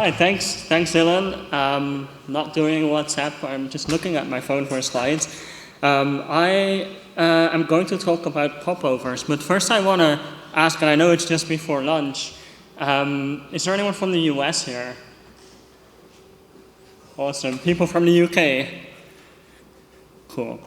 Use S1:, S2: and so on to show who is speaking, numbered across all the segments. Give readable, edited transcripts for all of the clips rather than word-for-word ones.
S1: Hi, thanks, Dylan. Not doing WhatsApp, I'm just looking at my phone for slides. I am going to talk about popovers, but first I want to ask, and I know it's just before lunch, is there anyone from the US here? Awesome. People from the UK? Cool.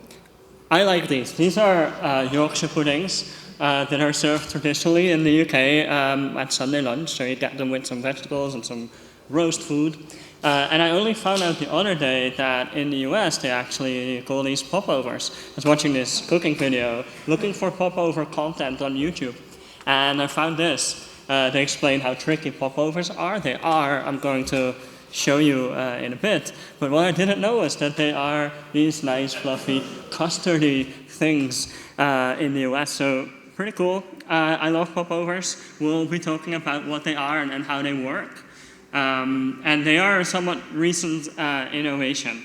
S1: I like these. These are Yorkshire puddings that are served traditionally in the UK at Sunday lunch, so you get them with some vegetables and some roast food. And I only found out the other day that in the US they actually call these popovers. I was watching this cooking video, looking for popover content on YouTube, and I found this. They explain how tricky popovers are. They are, I'm going to show you in a bit, but what I didn't know is that they are these nice, fluffy, custardy things in the US, so pretty cool. I love popovers. We'll be talking about what they are and how they work. And they are a somewhat recent innovation.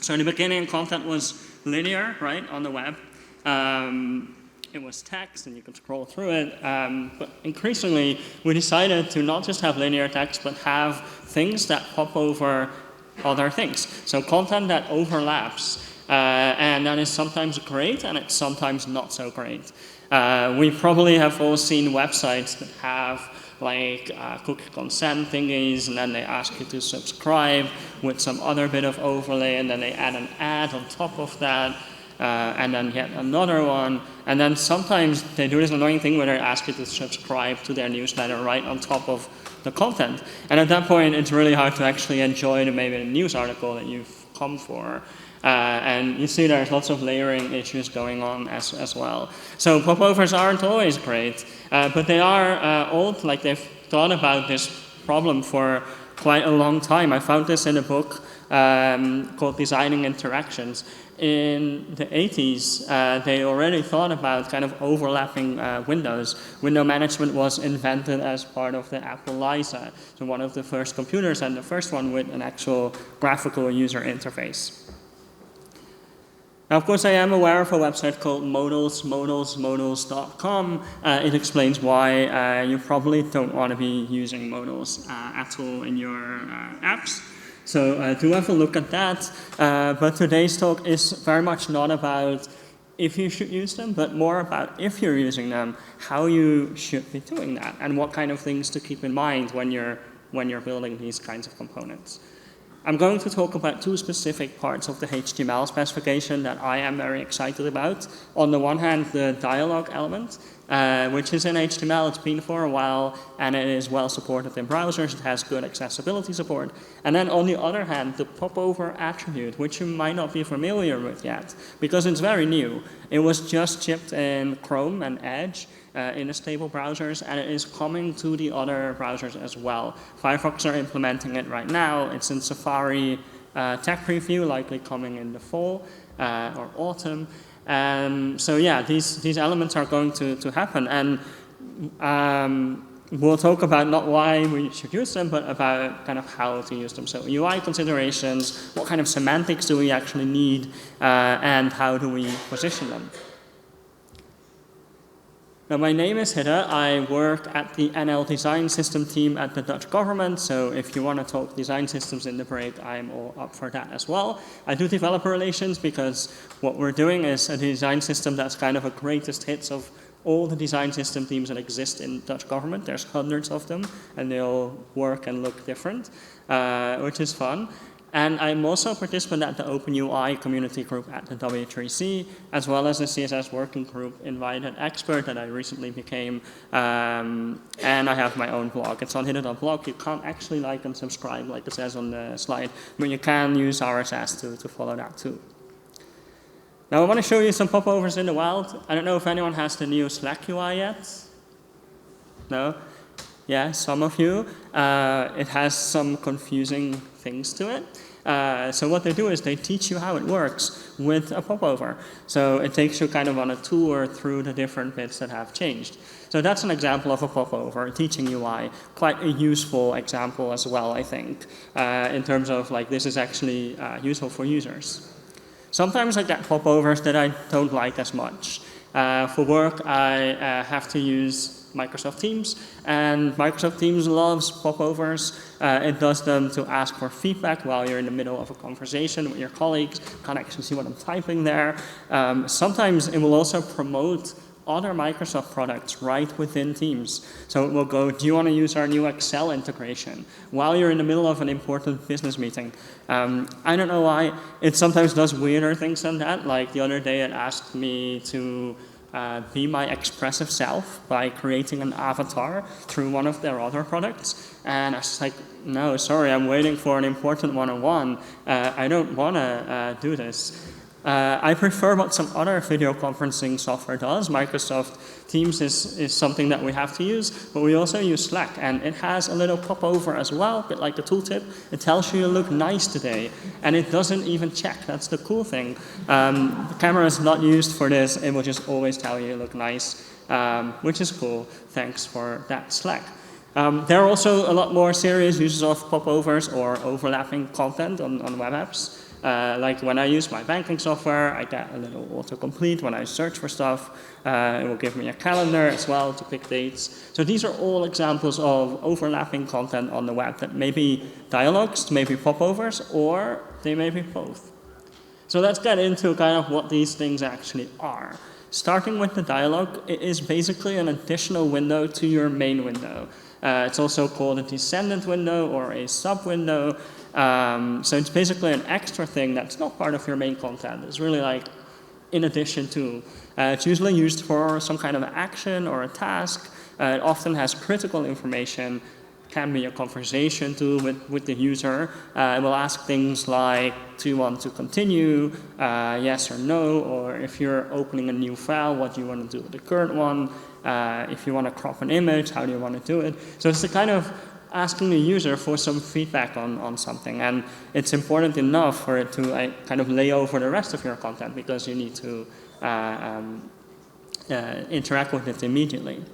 S1: So in the beginning, content was linear, right, on the web. It was text, and you could scroll through it. But increasingly, we decided to not just have linear text, but have things that pop over other things. So content that overlaps. And that is sometimes great, and it's sometimes not so great. We probably have all seen websites that have like cookie consent thingies, and then they ask you to subscribe with some other bit of overlay, and then they add an ad on top of that, and then yet another one. And then sometimes they do this annoying thing where they ask you to subscribe to their newsletter right on top of the content. And at that point, it's really hard to actually enjoy maybe the news article that you've come for. And you see there's lots of layering issues going on as well. So popovers aren't always great, but they are old. Like they've thought about this problem for quite a long time. I found this in a book called Designing Interactions. In the 80s, they already thought about kind of overlapping windows. Window management was invented as part of the Apple Lisa, so one of the first computers and the first one with an actual graphical user interface. Now, of course, I am aware of a website called modals.com. It explains why you probably don't want to be using modals at all in your apps. So do have a look at that. But today's talk is very much not about if you should use them, but more about if you're using them, how you should be doing that, and what kind of things to keep in mind when you're building these kinds of components. I'm going to talk about two specific parts of the HTML specification that I am very excited about. On the one hand, the dialog element, which is in HTML. It's been for a while, and it is well supported in browsers. It has good accessibility support. And then on the other hand, the popover attribute, which you might not be familiar with yet, because it's very new. It was just shipped in Chrome and Edge, in the stable browsers, and it is coming to the other browsers as well. Firefox are implementing it right now. It's in Safari tech preview, likely coming in the fall or autumn. So yeah, these elements are going to happen, and we'll talk about not why we should use them, but about kind of how to use them. So UI considerations, what kind of semantics do we actually need, and how do we position them? Now, my name is Hidde. I work at the NL Design System team at the Dutch government, so if you want to talk design systems in the break, I'm all up for that as well. I do developer relations because what we're doing is a design system that's kind of a greatest hits of all the design system teams that exist in Dutch government. There's hundreds of them, and they all work and look different, which is fun. And I'm also a participant at the OpenUI community group at the W3C, as well as the CSS working group invited expert that I recently became. And I have my own blog. It's on hidde.blog. You can't actually like and subscribe like it says on the slide, but you can use RSS to follow that too. Now I want to show you some popovers in the wild. I don't know if anyone has the new Slack UI yet. No? Yeah, some of you. It has some confusing things to it. So what they do is they teach you how it works with a popover. So it takes you kind of on a tour through the different bits that have changed. So that's an example of a popover, teaching UI. Quite a useful example as well, I think, in terms of like this is actually useful for users. Sometimes I get popovers that I don't like as much. For work, I have to use Microsoft Teams, and Microsoft Teams loves popovers. It does them to ask for feedback while you're in the middle of a conversation with your colleagues. Can't actually see what I'm typing there. Sometimes it will also promote other Microsoft products right within Teams. So it will go, do you want to use our new Excel integration while you're in the middle of an important business meeting? I don't know why. It sometimes does weirder things than that. Like the other day it asked me to be my expressive self by creating an avatar through one of their other products. And I was like, no, sorry, I'm waiting for an important one-on-one. I don't want to do this. I prefer what some other video conferencing software does. Microsoft Teams is something that we have to use, but we also use Slack, and it has a little popover as well, a bit like the tooltip. It tells you look nice today, and it doesn't even check. That's the cool thing. The camera is not used for this. It will just always tell you look nice, which is cool. Thanks for that, Slack. There are also a lot more serious uses of popovers or overlapping content on web apps. Like when I use my banking software, I get a little autocomplete. When I search for stuff, it will give me a calendar as well to pick dates. So these are all examples of overlapping content on the web that may be dialogues, may be popovers, or they may be both. So let's get into kind of what these things actually are. Starting with the dialogue, it is basically an additional window to your main window. It's also called a descendant window or a sub-window. So it's basically an extra thing that's not part of your main content. It's really like in addition to. It's usually used for some kind of action or a task. It often has critical information. Can be a conversation too with the user. It will ask things like, do you want to continue, yes or no, or if you're opening a new file, what do you want to do with the current one? If you want to crop an image, how do you want to do it? So it's the kind of asking the user for some feedback on something, and it's important enough for it to kind of lay over the rest of your content because you need to interact with it immediately.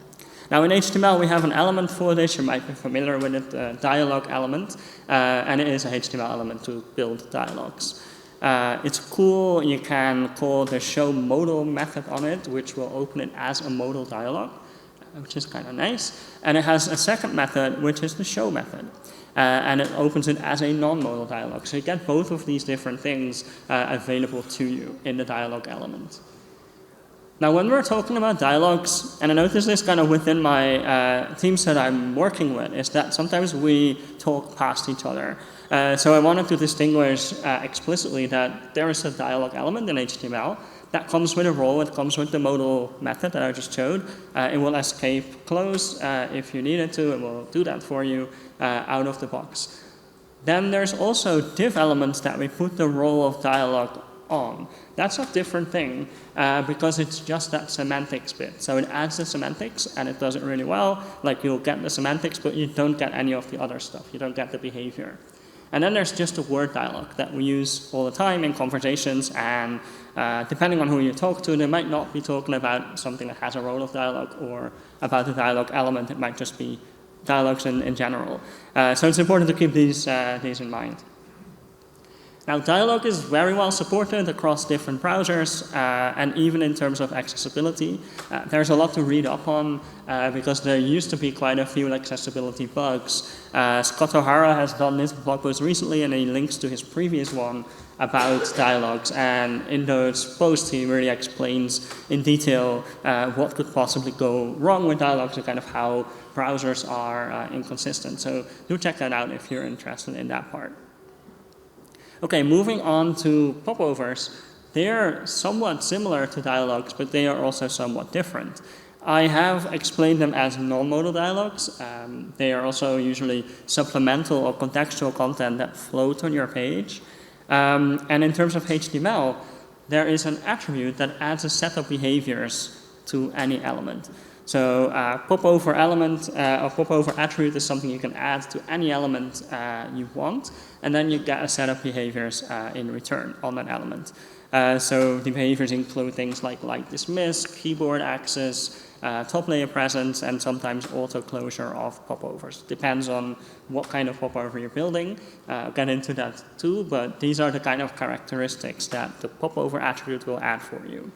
S1: Now in HTML we have an element for this. You might be familiar with it, the dialog element, and it is a HTML element to build dialogues. It's cool. You can call the show modal method on it, which will open it as a modal dialog, which is kind of nice. And it has a second method, which is the show method. And it opens it as a non-modal dialog. So you get both of these different things available to you in the dialog element. Now, when we're talking about dialogues, and I notice this kind of within my teams that I'm working with, is that sometimes we talk past each other. So I wanted to distinguish explicitly that there is a dialog element in HTML that comes with a role. It comes with the modal method that I just showed. It will escape close if you need it to. It will do that for you out of the box. Then there's also div elements that we put the role of dialog on. That's a different thing because it's just that semantics bit. So it adds the semantics and it does it really well. Like you'll get the semantics, but you don't get any of the other stuff. You don't get the behavior. And then there's just a word dialog that we use all the time in conversations, and depending on who you talk to, they might not be talking about something that has a role of dialogue or about the dialogue element. It might just be dialogues in general. So it's important to keep these in mind. Now, dialogue is very well supported across different browsers, and even in terms of accessibility. There's a lot to read up on because there used to be quite a few accessibility bugs. Scott O'Hara has done this blog post recently, and he links to his previous one about dialogues. And in those posts, he really explains in detail what could possibly go wrong with dialogues and kind of how browsers are inconsistent. So do check that out if you're interested in that part. Okay, moving on to popovers. They are somewhat similar to dialogues, but they are also somewhat different. I have explained them as non-modal dialogues. They are also usually supplemental or contextual content that float on your page. And in terms of HTML, there is an attribute that adds a set of behaviors to any element. So popover element or popover attribute is something you can add to any element you want, and then you get a set of behaviors in return on that element. So the behaviors include things like light dismiss, keyboard access, top layer presence, and sometimes auto closure of popovers. Depends on what kind of popover you're building. I'll get into that too, but these are the kind of characteristics that the popover attribute will add for you.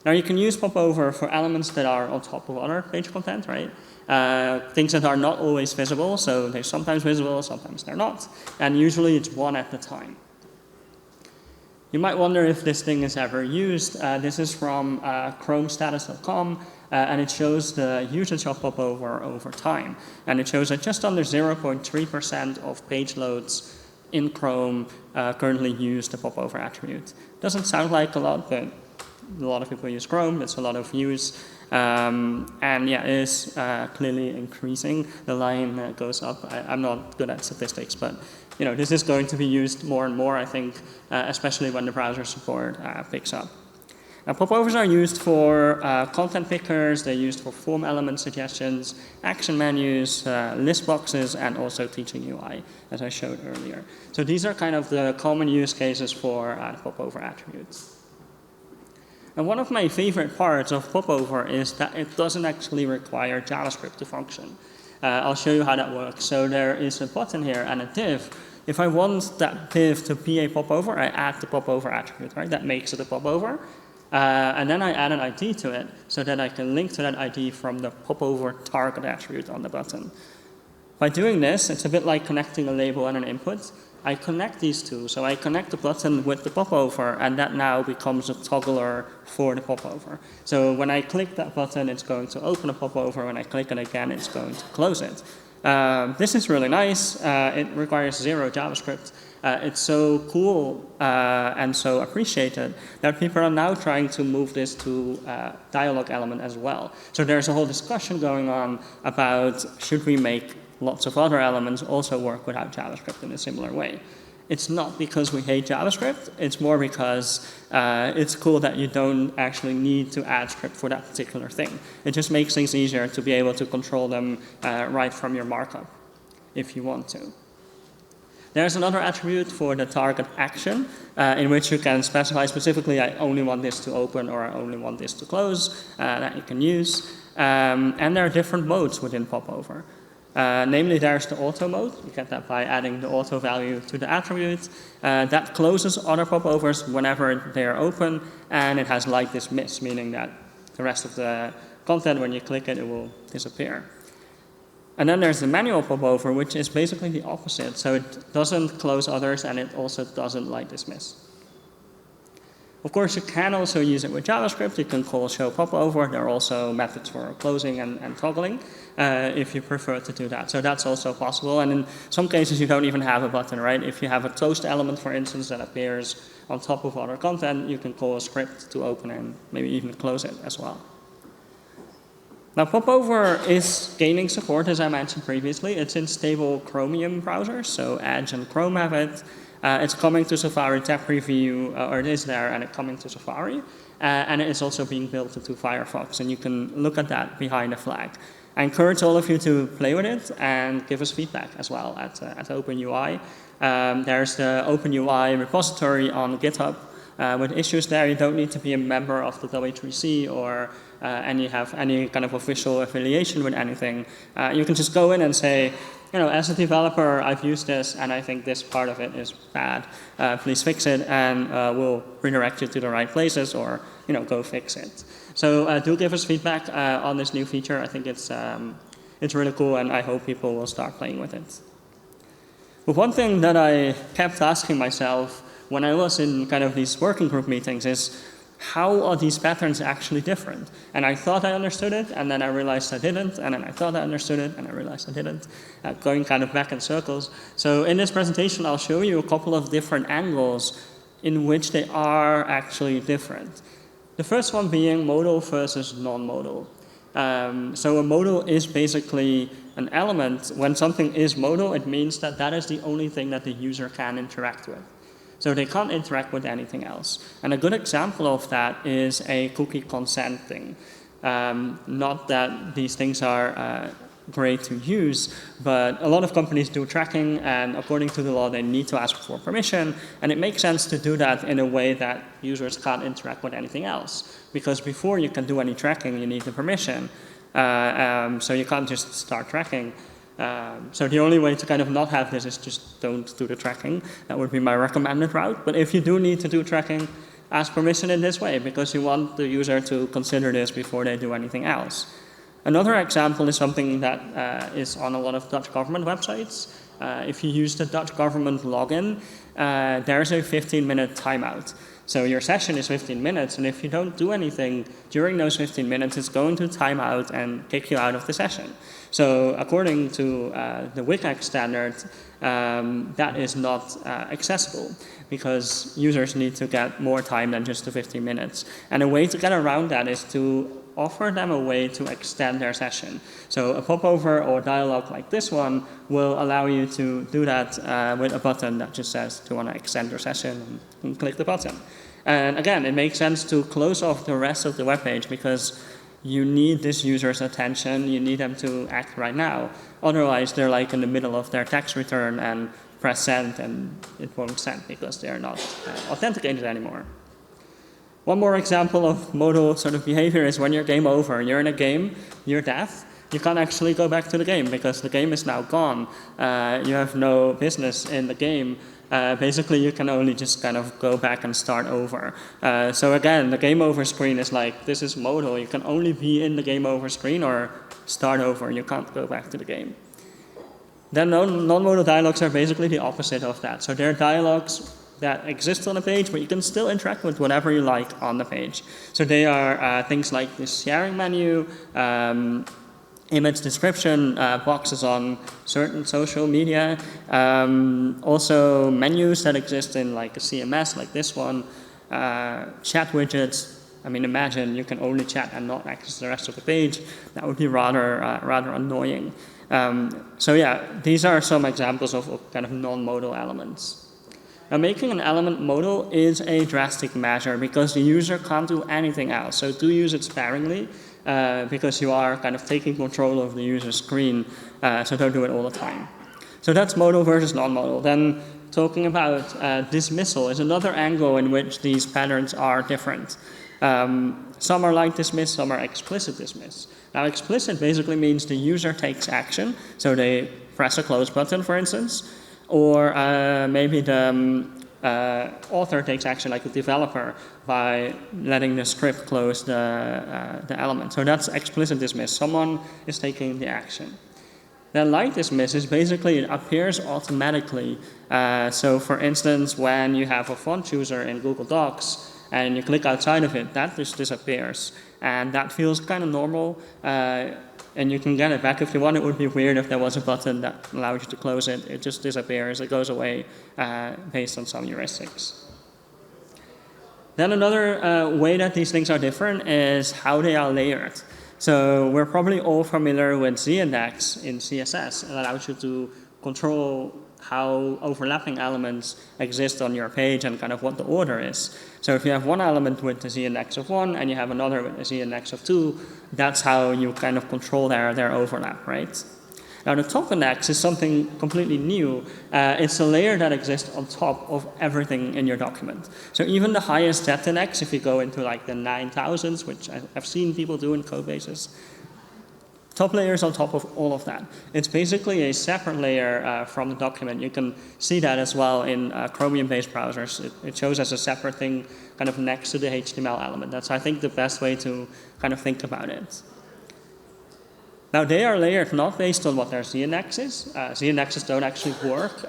S1: Now you can use popover for elements that are on top of other page content, right? Things that are not always visible, so they're sometimes visible, sometimes they're not, and usually it's one at a time. You might wonder if this thing is ever used. This is from chromestatus.com, and it shows the usage of popover over time. And it shows that just under 0.3% of page loads in Chrome currently use the popover attribute. Doesn't sound like a lot, but a lot of people use Chrome. It's a lot of use. And yeah, it is clearly increasing. The line goes up. I'm not good at statistics, but this is going to be used more and more, I think, especially when the browser support picks up. Now, popovers are used for content pickers. They're used for form element suggestions, action menus, list boxes, and also teaching UI, as I showed earlier. So these are kind of the common use cases for popover attributes. And one of my favorite parts of popover is that it doesn't actually require JavaScript to function. I'll show you how that works. So there is a button here and a div. If I want that div to be a popover, I add the popover attribute, right? That makes it a popover. And then I add an ID to it so that I can link to that ID from the popover target attribute on the button. By doing this, it's a bit like connecting a label and an input. I connect these two, so I connect the button with the popover, and that now becomes a toggler for the popover. So when I click that button, it's going to open a popover. When I click it again, it's going to close it. This is really nice. It requires 0 JavaScript. It's so cool and so appreciated that people are now trying to move this to dialog element as well. So there's a whole discussion going on about should we make lots of other elements also work without JavaScript in a similar way. It's not because we hate JavaScript, it's more because it's cool that you don't actually need to add script for that particular thing. It just makes things easier to be able to control them right from your markup, if you want to. There's another attribute for the target action, in which you can specify specifically, I only want this to open or I only want this to close, that you can use. And there are different modes within popover. Namely, there's the auto mode. You get that by adding the auto value to the attribute. That closes other popovers whenever they are open, and it has like dismiss, meaning that the rest of the content, when you click it, it will disappear. And then there's the manual popover, which is basically the opposite. So it doesn't close others, and it also doesn't like dismiss. Of course, you can also use it with JavaScript. You can call show popover. There are also methods for closing and toggling if you prefer to do that. So that's also possible. And in some cases, you don't even have a button, right? If you have a toast element, for instance, that appears on top of other content, you can call a script to open and maybe even close it as well. Now, popover is gaining support, as I mentioned previously. It's in stable Chromium browsers, so Edge and Chrome have it. It's coming to Safari tab preview, or it is there, and it's coming to Safari. And it is also being built into Firefox, and you can look at that behind the flag. I encourage all of you to play with it and give us feedback as well at OpenUI. There's the OpenUI repository on GitHub. With issues there, you don't need to be a member of the W3C or have any kind of official affiliation with anything. You can just go in and say, as a developer, I've used this, and I think this part of it is bad. Please fix it, and we'll redirect you to the right places, or go fix it. So do give us feedback on this new feature. I think it's really cool, and I hope people will start playing with it. But one thing that I kept asking myself when I was in kind of these working group meetings is, how are these patterns actually different? And I thought I understood it, and then I realized I didn't, and then I thought I understood it, and I realized I didn't, going kind of back in circles. So in this presentation, I'll show you a couple of different angles in which they are actually different. The first one being modal versus non-modal. So a modal is basically an element. When something is modal, it means that that is the only thing that the user can interact with. So they can't interact with anything else. And a good example of that is a cookie consent thing. Not that these things are great to use, but a lot of companies do tracking, and according to the law, they need to ask for permission. And it makes sense to do that in a way that users can't interact with anything else. Because before you can do any tracking, you need the permission. So you can't just start tracking. So the only way to kind of not have this is just don't do the tracking. That would be my recommended route. But if you do need to do tracking, ask permission in this way because you want the user to consider this before they do anything else. Another example is something that is on a lot of Dutch government websites. If you use the Dutch government login, there's a 15-minute timeout. So your session is 15 minutes, and if you don't do anything during those 15 minutes, it's going to time out and kick you out of the session. So according to the WCAG standard, that is not accessible because users need to get more time than just the 15 minutes. And a way to get around that is to offer them a way to extend their session. So a popover or dialogue like this one will allow you to do that with a button that just says, do you want to extend your session? And click the button. And again, it makes sense to close off the rest of the web page because you need this user's attention, you need them to act right now. Otherwise, they're like in the middle of their tax return and press send and it won't send because they're not authenticated anymore. One more example of modal sort of behavior is when you're game over. You're in a game, you're deaf, you can't actually go back to the game because the game is now gone. You have no business in the game. Basically, you can only just kind of go back and start over. So again, the game over screen is like, this is modal. You can only be in the game over screen or start over. You can't go back to the game. Then non-modal dialogues are basically the opposite of that. So they're dialogues that exist on a page, but you can still interact with whatever you like on the page. So they are things like the sharing menu, image description boxes on certain social media, also menus that exist in like a CMS like this one, chat widgets. I mean, imagine you can only chat and not access the rest of the page. That would be rather annoying. So yeah, these are some examples of kind of non-modal elements. Now, making an element modal is a drastic measure because the user can't do anything else. So do use it sparingly because you are kind of taking control of the user's screen. So don't do it all the time. So that's modal versus non-modal. Then talking about dismissal is another angle in which these patterns are different. Some are light dismiss, some are explicit dismiss. Now, explicit basically means the user takes action. So they press a close button, for instance. Or maybe the author takes action, like the developer, by letting the script close the element. So that's explicit dismiss. Someone is taking the action. Then light dismiss is basically it appears automatically. So for instance, when you have a font chooser in Google Docs and you click outside of it, that just disappears. And that feels kind of normal. And you can get it back if you want. It would be weird if there was a button that allowed you to close it. It just disappears. It goes away based on some heuristics. Then another way that these things are different is how they are layered. So we're probably all familiar with Z-index in CSS. It allows you to control how overlapping elements exist on your page and kind of what the order is. So if you have one element with the z-index of 1 and you have another with a z-index of 2, that's how you kind of control their overlap, right? Now the top index is something completely new. It's a layer that exists on top of everything in your document. So even the highest depth index, if you go into like the 9,000s, which I've seen people do in code bases, top layer is on top of all of that. It's basically a separate layer from the document. You can see that as well in Chromium-based browsers. It shows as a separate thing kind of next to the HTML element. That's, I think, the best way to kind of think about it. Now, they are layered not based on what their z-index is. Z-indexes don't actually work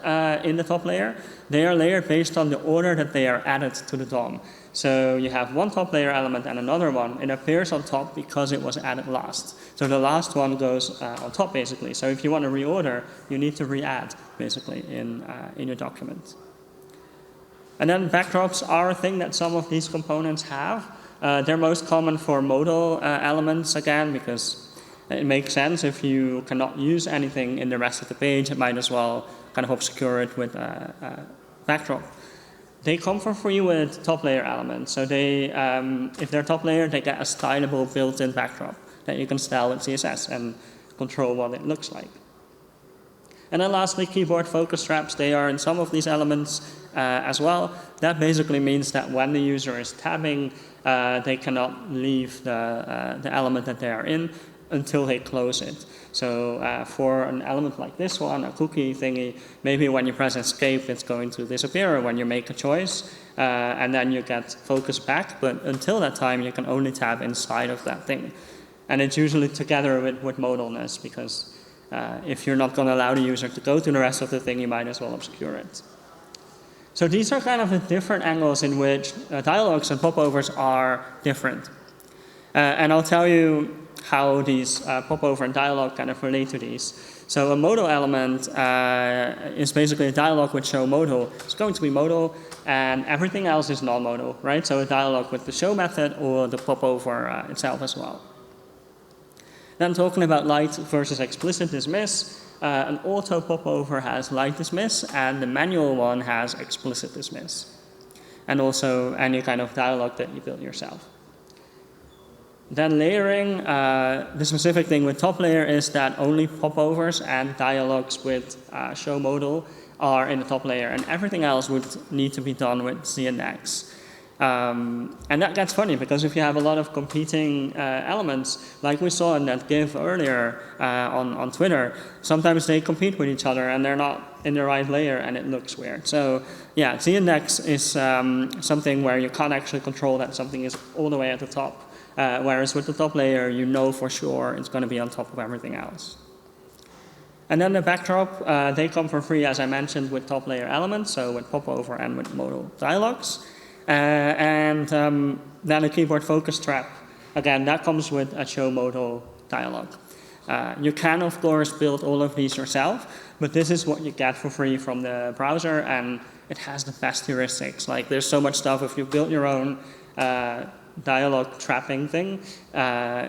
S1: in the top layer. They are layered based on the order that they are added to the DOM. So you have one top layer element and another one. It appears on top because it was added last. So the last one goes on top, basically. So if you want to reorder, you need to re-add, basically, in your document. And then backdrops are a thing that some of these components have. They're most common for modal elements, again, because it makes sense. If you cannot use anything in the rest of the page, it might as well kind of obscure it with a backdrop. They come for free with top layer elements. So they, if they're top layer, they get a stylable built-in backdrop that you can style with CSS and control what it looks like. And then lastly, keyboard focus straps. They are in some of these elements as well. That basically means that when the user is tabbing, they cannot leave the element that they are in. until they close it. So for an element like this one, a cookie thingy, maybe when you press escape, it's going to disappear, or when you make a choice, and then you get focus back. But until that time, you can only tab inside of that thing. And it's usually together with modalness, because if you're not going to allow the user to go to the rest of the thing, you might as well obscure it. So these are kind of the different angles in which dialogues and popovers are different. And I'll tell you how these popover and dialogue kind of relate to these. So a modal element is basically a dialogue with show modal. It's going to be modal, and everything else is non-modal, right? So a dialogue with the show method or the popover itself as well. Then talking about light versus explicit dismiss, an auto popover has light dismiss, and the manual one has explicit dismiss. And also any kind of dialogue that you build yourself. Then layering, the specific thing with top layer is that only popovers and dialogues with show modal are in the top layer, and everything else would need to be done with ZNX. And that gets funny, because if you have a lot of competing elements, like we saw in that GIF earlier on Twitter, sometimes they compete with each other and they're not in the right layer and it looks weird. So yeah, ZNX is something where you can't actually control that something is all the way at the top. Whereas with the top layer, you know for sure it's going to be on top of everything else. And then the backdrop, they come for free, as I mentioned, with top layer elements, so with popover and with modal dialogues. And then a keyboard focus trap, again, that comes with a show modal dialogue. You can, of course, build all of these yourself, but this is what you get for free from the browser, and it has the best heuristics. Like, there's so much stuff. If you build your own dialogue trapping thing,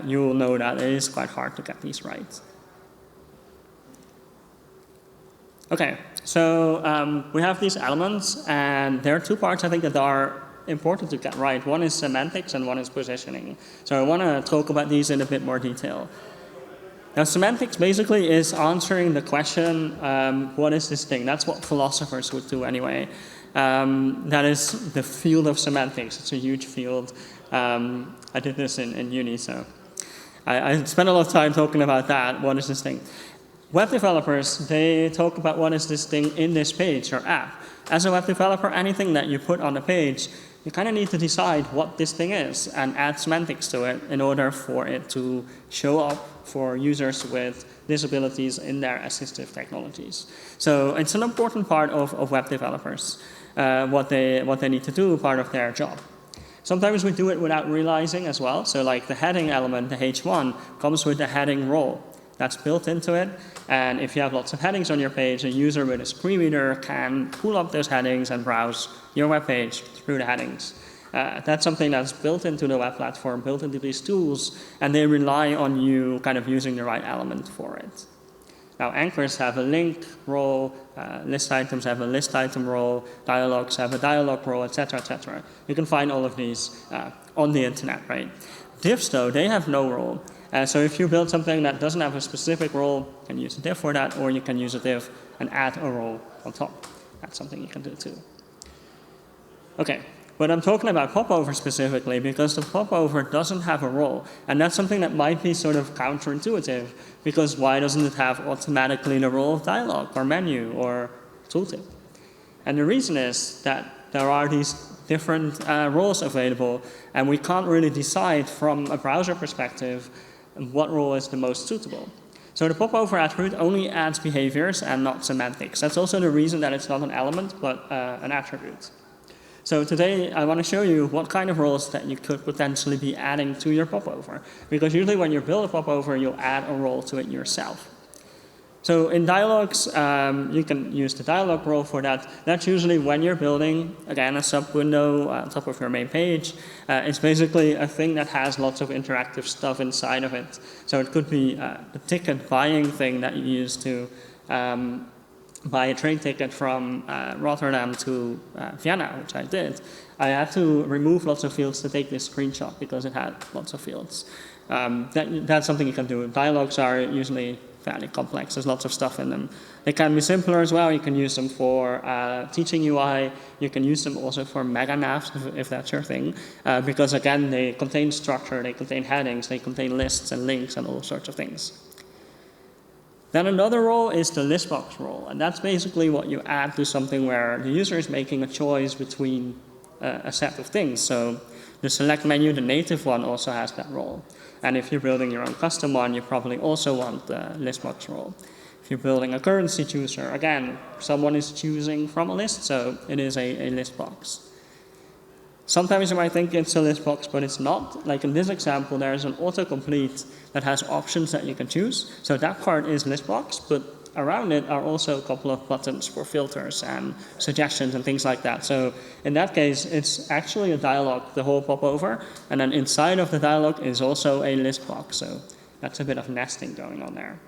S1: you will know that it is quite hard to get these right. Okay, so we have these elements, and there are two parts I think that are important to get right. One is semantics and one is positioning. So I want to talk about these in a bit more detail. Now, semantics basically is answering the question, what is this thing? That's what philosophers would do anyway. That is the field of semantics. It's a huge field. I did this in uni, so I spent a lot of time talking about that. What is this thing? Web developers, they talk about what is this thing in this page or app. As a web developer, anything that you put on a page, you kind of need to decide what this thing is and add semantics to it in order for it to show up for users with disabilities in their assistive technologies. So it's an important part of web developers, what they need to do, part of their job. Sometimes we do it without realizing as well. So like the heading element, the H1, comes with the heading role. That's built into it, and if you have lots of headings on your page, a user with a screen reader can pull up those headings and browse your web page through the headings. That's something that's built into the web platform, built into these tools, and they rely on you kind of using the right element for it. Now, anchors have a link role, list items have a list item role, dialogues have a dialogue role, etc., etc. You can find all of these on the internet, right? Divs, though, they have no role. So if you build something that doesn't have a specific role, you can use a div for that, or you can use a div and add a role on top. That's something you can do too. Okay, but I'm talking about popover specifically because the popover doesn't have a role, and that's something that might be sort of counterintuitive, because why doesn't it have automatically the role of dialogue or menu or tooltip? And the reason is that there are these different roles available, and we can't really decide from a browser perspective what role is the most suitable. So the popover attribute only adds behaviors and not semantics. That's also the reason that it's not an element, but an attribute. So today I want to show you what kind of roles that you could potentially be adding to your popover. Because usually when you build a popover, you'll add a role to it yourself. So in dialogues, you can use the dialogue role for that. That's usually when you're building, again, a sub-window on top of your main page. It's basically a thing that has lots of interactive stuff inside of it. So it could be the ticket buying thing that you use to buy a train ticket from Rotterdam to Vienna, which I did. I had to remove lots of fields to take this screenshot because it had lots of fields. That's something you can do. Dialogues are usually fairly complex. There's lots of stuff in them. They can be simpler as well. You can use them for teaching UI. You can use them also for mega navs, if that's your thing, because again, they contain structure, they contain headings, they contain lists and links and all sorts of things. Then another role is the listbox role, and that's basically what you add to something where the user is making a choice between a set of things. So the select menu, the native one, also has that role. And if you're building your own custom one, you probably also want the listbox role. If you're building a currency chooser, again, someone is choosing from a list, so it is a list box. Sometimes you might think it's a list box, but it's not. Like in this example, there's an autocomplete that has options that you can choose. So that part is list box, but around it are also a couple of buttons for filters and suggestions and things like that. So in that case, it's actually a dialog, the whole popover, and then inside of the dialog is also a list box. So that's a bit of nesting going on there.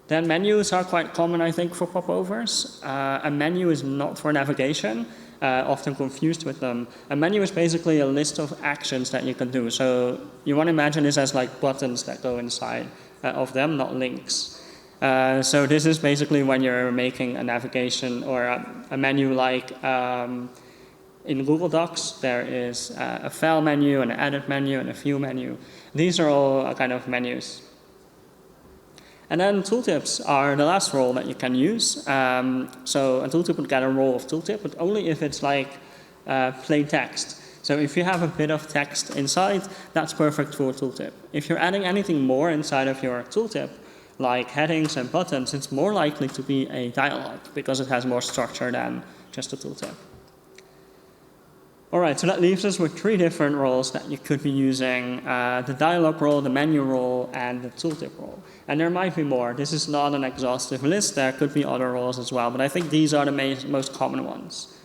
S1: Then menus are quite common, I think, for popovers. A menu is not for navigation, often confused with them. A menu is basically a list of actions that you can do. So you want to imagine this as like buttons that go inside of them, not links. So this is basically when you're making a navigation or a menu like in Google Docs, there is a file menu, an edit menu, and a view menu. These are all kind of menus. And then tooltips are the last role that you can use. So a tooltip would get a role of tooltip, but only if it's like plain text. So if you have a bit of text inside, that's perfect for a tooltip. If you're adding anything more inside of your tooltip, like headings and buttons, it's more likely to be a dialog because it has more structure than just a tooltip. All right, so that leaves us with 3 different roles that you could be using, the dialog role, the menu role, and the tooltip role. And there might be more. This is not an exhaustive list. There could be other roles as well, but I think these are the most common ones.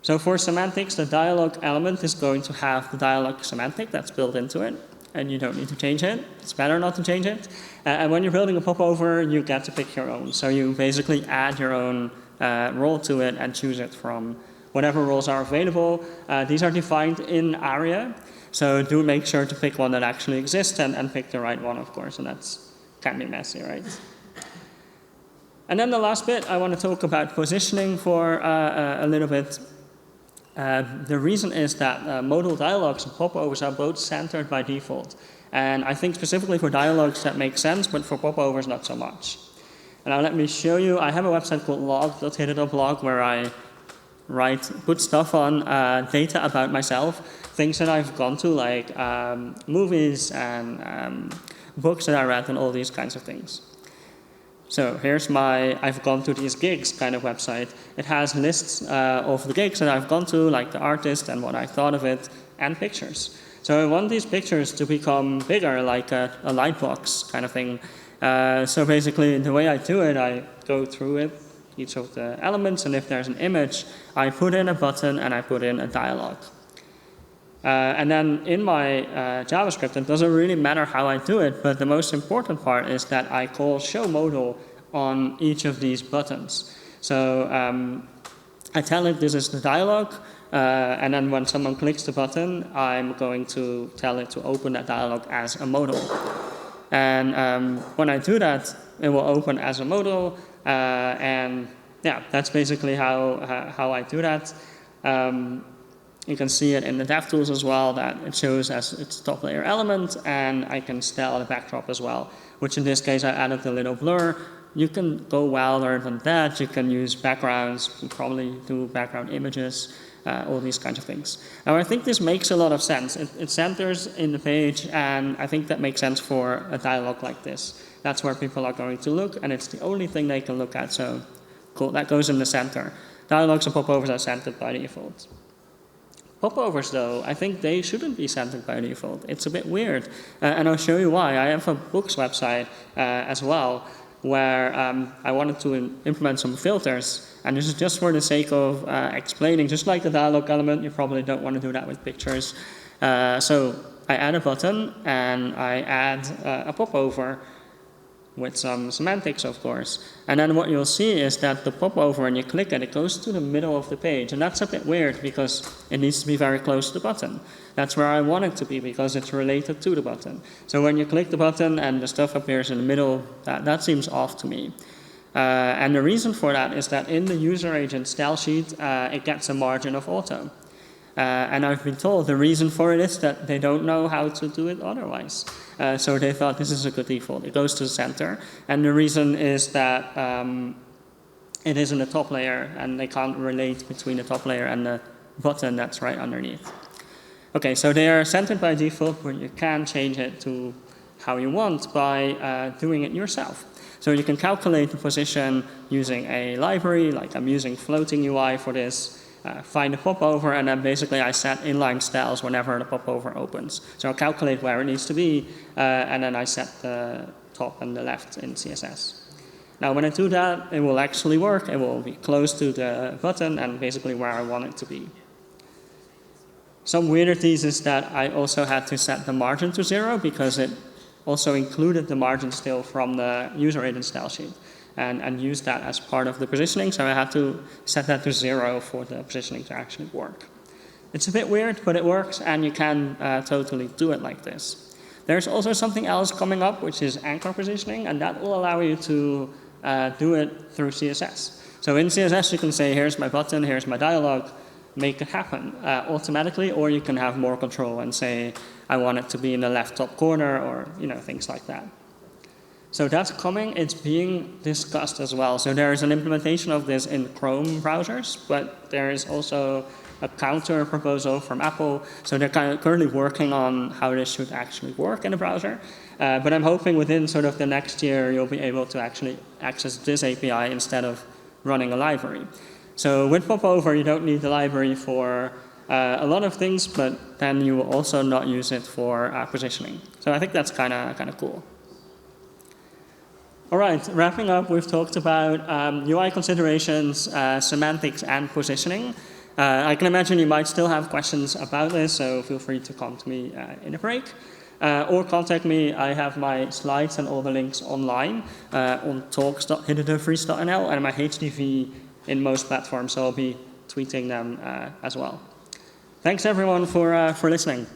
S1: So for semantics, the dialog element is going to have the dialog semantic that's built into it, and you don't need to change it. It's better not to change it. And when you're building a popover, you get to pick your own. So you basically add your own role to it and choose it from whatever roles are available. These are defined in ARIA, so do make sure to pick one that actually exists and pick the right one, of course, and that can be messy, right? And then the last bit, I want to talk about positioning for a little bit. The reason is that modal dialogues and popovers are both centered by default. And I think specifically for dialogues that make sense, but for popovers not so much. And now let me show you, I have a website called log.hit.blog where I put stuff on data about myself, things that I've gone to, like movies and books that I read and all these kinds of things. So here's my I've gone to these gigs kind of website. It has lists of the gigs that I've gone to, like the artist and what I thought of it, and pictures. So I want these pictures to become bigger, like a lightbox kind of thing. So basically the way I do it, I go through it, each of the elements, and if there's an image, I put in a button and I put in a dialog. And then in my JavaScript, it doesn't really matter how I do it, but the most important part is that I call show modal on each of these buttons. So I tell it this is the dialog, and then when someone clicks the button, I'm going to tell it to open that dialog as a modal. And when I do that, it will open as a modal, and yeah, that's basically how I do that. You can see it in the DevTools as well, that it shows as its top layer element, and I can style the backdrop as well, which in this case I added a little blur. You can go wilder than that. You can use backgrounds, you can probably do background images, all these kinds of things. Now I think this makes a lot of sense. It centers in the page, and I think that makes sense for a dialogue like this. That's where people are going to look, and it's the only thing they can look at, so cool, that goes in the center. Dialogues and popovers are centered by default. Popovers, though, I think they shouldn't be centered by default. It's a bit weird, and I'll show you why. I have a books website as well, where I wanted to implement some filters, and this is just for the sake of explaining, just like the dialog element, you probably don't want to do that with pictures. So I add a button, and I add a popover. with some semantics, of course. And then what you'll see is that the popover, when you click it, it goes to the middle of the page. And that's a bit weird because it needs to be very close to the button. That's where I want it to be because it's related to the button. So when you click the button and the stuff appears in the middle, that seems off to me. And the reason for that is that in the user agent style sheet, it gets a margin of auto. And I've been told the reason for it is that they don't know how to do it otherwise. So they thought this is a good default. It goes to the center. And the reason is that it is in the top layer, and they can't relate between the top layer and the button that's right underneath. OK, so they are centered by default, but you can change it to how you want by doing it yourself. So you can calculate the position using a library, like I'm using floating UI for this. Find the popover, and then basically I set inline styles whenever the popover opens. So I'll calculate where it needs to be, and then I set the top and the left in CSS. Now when I do that, it will actually work. It will be close to the button and basically where I want it to be. Some weirdities is that I also had to set the margin to 0 because it also included the margin still from the user agent style sheet. And use that as part of the positioning, so I had to set that to 0 for the positioning to actually work. It's a bit weird, but it works, and you can totally do it like this. There's also something else coming up, which is anchor positioning, and that will allow you to do it through CSS. So in CSS, you can say, here's my button, here's my dialog, make it happen automatically, or you can have more control and say, I want it to be in the left top corner, or things like that. So that's coming. It's being discussed as well. So there is an implementation of this in Chrome browsers, but there is also a counter proposal from Apple. So they're currently working on how this should actually work in the browser. But I'm hoping within sort of the next year, you'll be able to actually access this API instead of running a library. So with popover, you don't need the library for a lot of things, but then you will also not use it for positioning. So I think that's kind of cool. All right, wrapping up, we've talked about UI considerations, semantics, and positioning. I can imagine you might still have questions about this, so feel free to come to me in a break. Or contact me. I have my slides and all the links online on talks.hiddendefries.nl and my HDV in most platforms, so I'll be tweeting them as well. Thanks, everyone, for listening.